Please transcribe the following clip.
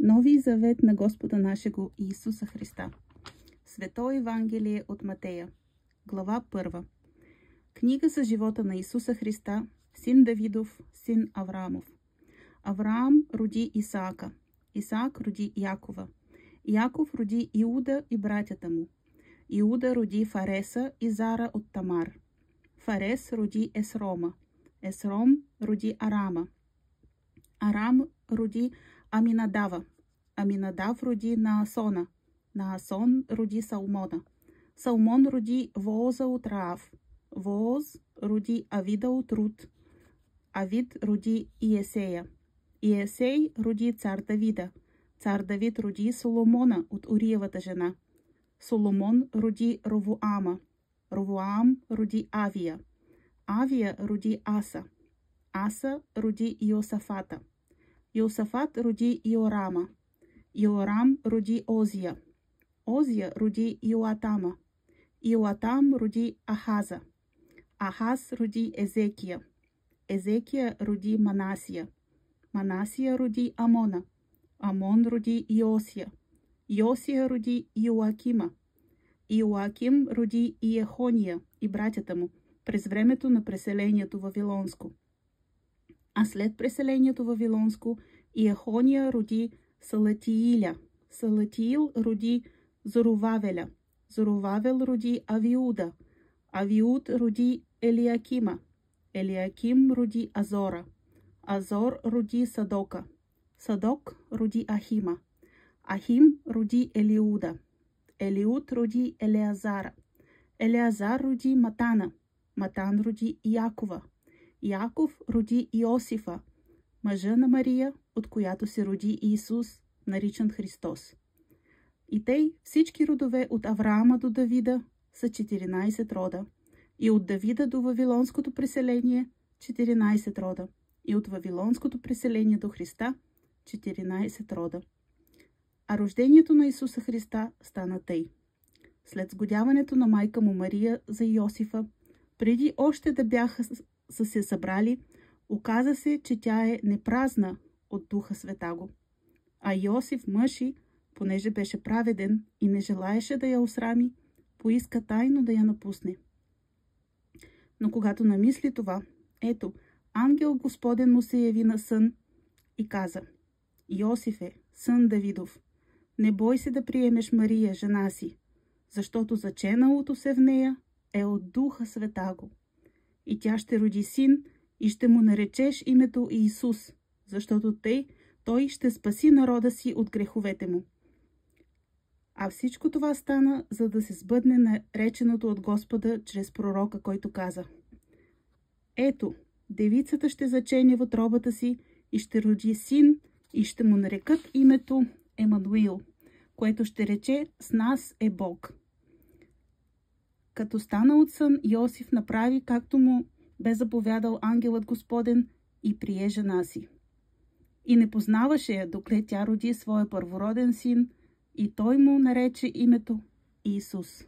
Нови завет на Господа нашего Исуса Христа. Свето Евангелие от Матея. Глава 1. Книга за живота на Исуса Христа, син Давидов, син Авраамов. Авраам роди Исаака. Исаак роди Якова. Яков роди Иуда и братята му. Иуда роди Фареса и Зара от Тамар. Фарес роди Есрома. Есром роди Арама. Арам роди Аминадава. Аминадав роди Наасона. Наасон роди Салмона. Салмон роди Вооза от Раав. Вооз роди Авида от Рут. Авид роди Иесея. Иесей роди цар Давида. Цар Давид роди Соломона от Уриевата жена. Соломон роди Ровоама. Ровоам роди Авия. Авия роди Аса. Аса роди Йосафата. Йосафат роди Йорама. Йорам роди Озия. Озия роди Йоатама. Йоатам роди Ахаза. Ахаз роди Езекия. Езекия роди Манасия. Манасия роди Амона. Амон роди Йосия. Йосия роди Йоакима. Йоаким роди Иехония и братята му през времето на преселението вавилонско. А след преселението вавилонско Иехония роди Салатииля. Салатиил роди Зоровавеля. Зоровавел роди Авиуда. Авиуд роди Елиакима. Елиаким роди Азора. Азор роди Садока. Садок роди Ахима. Ахим роди Елиуда. Елиуд роди Елеазара. Елеазар роди Матана. Матан роди Якова. Яков роди Иосифа, мъжа на Мария, от която се роди Исус, наричан Христос. И тъй всички родове от Авраама до Давида са 14 рода, и от Давида до Вавилонското преселение 14 рода, и от Вавилонското преселение до Христа 14 рода. А рождението на Исуса Христа стана тъй. След сгодяването на майка му Мария за Йосифа, преди още да бяха са се събрали, оказа се, че тя е непразна от Духа Светаго. А Йосиф мъж, понеже беше праведен и не желаеше да я осрами, поиска тайно да я напусне. Но когато намисли това, ето, ангел Господен му се яви на сън и каза: Йосифе, сън Давидов, не бой се да приемеш Мария, жена си, защото заченалото се в нея е от Духа Светаго. И тя ще роди син, и ще му наречеш името Иисус, защото той ще спаси народа си от греховете му. А всичко това стана, за да се сбъдне нареченото от Господа чрез пророка, който каза: Ето, девицата ще зачене в утробата си и ще роди син, и ще му нарекат името Емануил, което ще рече: с нас е Бог. Като стана от сън, Йосиф направи, както му бе заповядал ангелът Господен, и прие жена си. И не познаваше я, докле тя роди своя първороден син, и той му нарече името Исус.